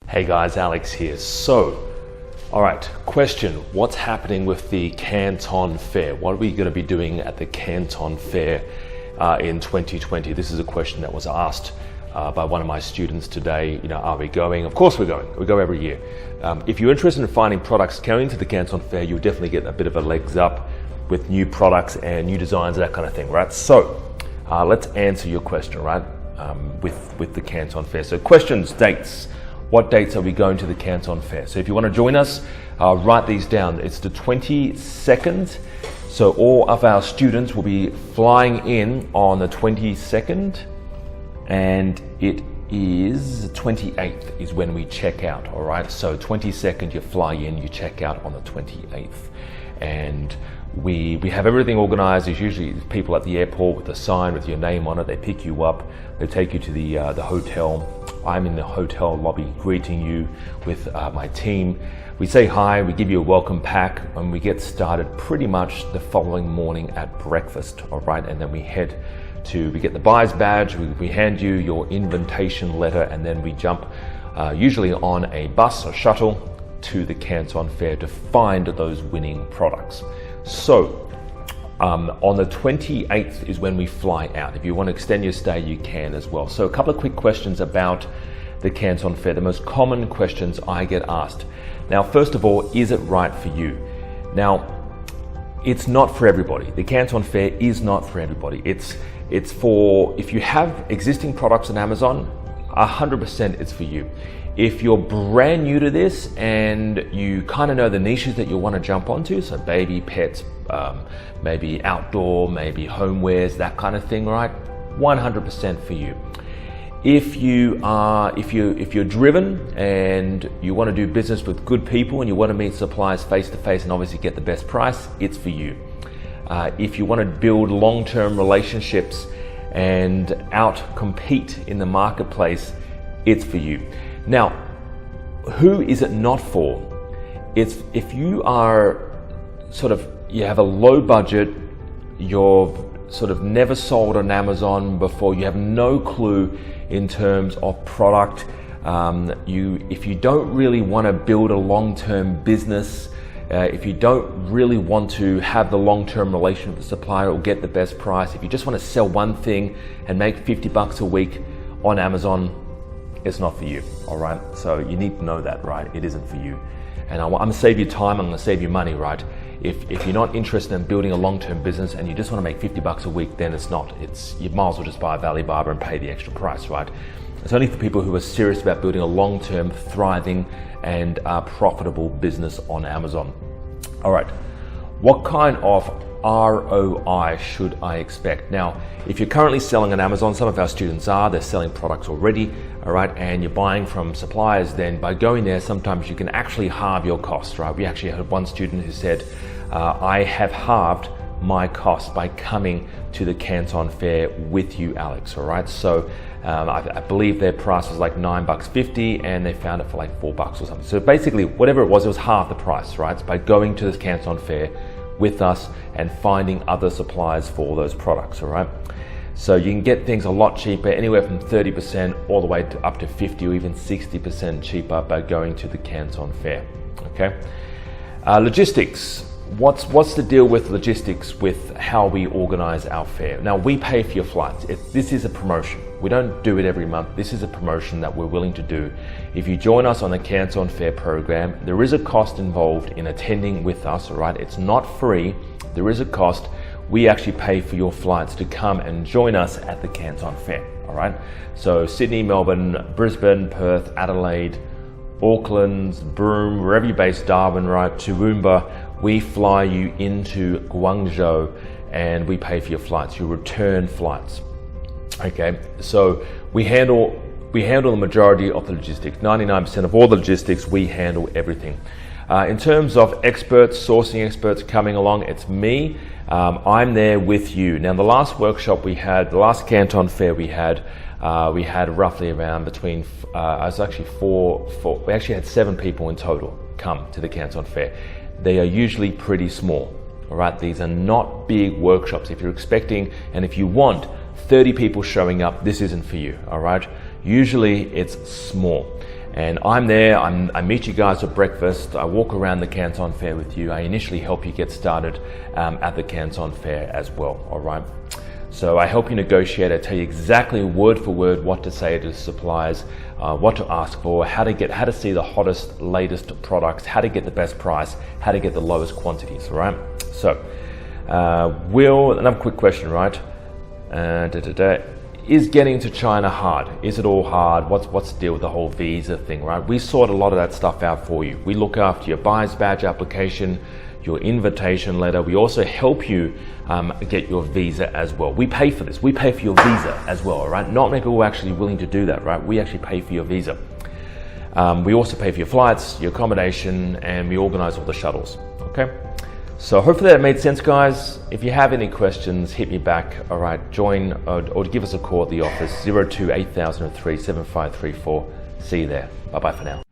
Hey guys, Alex here. All right, question, what's happening with the Canton Fair? What are we going to be doing at the Canton Fair in 2020? This is a question that was asked by one of my students today. Are we going? Of course we're going. We go every year. If you're interested in finding products coming to the Canton Fair, you'll definitely get a bit of a legs up with new products and new designs, that kind of thing, right? So let's answer your question, right? With the Canton Fair. So questions, dates. What dates are we going to the Canton Fair? So if you want to join us, write these down. It's the 22nd. So all of our students will be flying in on the 22nd, and it is 28th is when we check out, all right? So 22nd, you fly in, you check out on the 28th. And we have everything organized. There's usually people at the airport with a sign with your name on it. They pick you up, they take you to the hotel. I'm in the hotel lobby greeting you with my team. We say hi, we give you a welcome pack, and we get started pretty much the following morning at breakfast, all right? And then we get the buyer's badge, we hand you your invitation letter, and then we jump usually on a bus or shuttle to the Canton Fair to find those winning products. So on the 28th is when we fly out. If you want to extend your stay, you can as well. So a couple of quick questions about the Canton Fair, the most common questions I get asked. Now, first of all, is it right for you? Now, it's not for everybody. The Canton Fair is not for everybody. It's for, if you have existing products on Amazon, 100% it's for you. If you're brand new to this and you kind of know the niches that you want to jump onto, so baby, pets, maybe outdoor, maybe homewares, that kind of thing, right? 100% for you. If you're driven and you want to do business with good people and you want to meet suppliers face to face and obviously get the best price, it's for you. If you want to build long-term relationships and out-compete in the marketplace, it's for you. Now, who is it not for? It's if you are you have a low budget, you've sort of never sold on Amazon before, you have no clue in terms of product, if you don't really want to build a long-term business, if you don't really want to have the long-term relationship with the supplier or get the best price, if you just want to sell one thing and make $50 a week on Amazon, it's not for you, all right? So you need to know that, right? It isn't for you. And I'm gonna save you time, I'm gonna save you money, right? If you're not interested in building a long-term business and you just wanna make $50 a week, then it's not. You might as well just buy a Valley Barber and pay the extra price, right? It's only for people who are serious about building a long-term, thriving, and profitable business on Amazon. All right, what kind of ROI should I expect? Now, if you're currently selling on Amazon, some of our students they're selling products already, all right, and you're buying from suppliers, then by going there, sometimes you can actually halve your costs, right? We actually had one student who said, I have halved my costs by coming to the Canton Fair with you, Alex, all right? So I believe their price was like $9.50 and they found it for like $4 or something. So basically, whatever it was half the price, right? It's by going to this Canton Fair with us and finding other suppliers for those products, all right? So you can get things a lot cheaper, anywhere from 30% all the way to up to 50 or even 60% cheaper by going to the Canton Fair, okay? Logistics. What's the deal with logistics with how we organize our fair? Now, we pay for your flights. This is a promotion. We don't do it every month. This is a promotion that we're willing to do. If you join us on the Canton Fair program, there is a cost involved in attending with us, all right? It's not free. There is a cost. We actually pay for your flights to come and join us at the Canton Fair, all right? So Sydney, Melbourne, Brisbane, Perth, Adelaide, Auckland, Broome, wherever you're based, Darwin, right, Toowoomba, we fly you into Guangzhou and we pay for your flights, your return flights. Okay, so we handle the majority of the logistics. 99% of all the logistics, we handle everything. In terms of experts, sourcing experts coming along, it's me. I'm there with you. Now, the last workshop we had, the last Canton Fair we had roughly around between, we actually had 7 people in total come to the Canton Fair. They are usually pretty small, all right? These are not big workshops. If you're expecting, and if you want 30 people showing up, this isn't for you, all right? Usually it's small. And I'm there, I meet you guys at breakfast, I walk around the Canton Fair with you, I initially help you get started at the Canton Fair as well, all right? So I help you negotiate, I tell you exactly word for word what to say to suppliers, what to ask for, how to see the hottest, latest products, how to get the best price, how to get the lowest quantities, all right? So, another quick question, right? Is getting to China hard? Is it all hard? What's the deal with the whole visa thing, right? We sort a lot of that stuff out for you. We look after your buyer's badge application, your invitation letter. We also help you get your visa as well. We pay for this. We pay for your visa as well, all right? Not many people are actually willing to do that, right? We actually pay for your visa. We also pay for your flights, your accommodation, and we organize all the shuttles, okay? So hopefully that made sense, guys. If you have any questions, hit me back, all right? Join or give us a call at the office, 02 8003 7534. See you there. Bye-bye for now.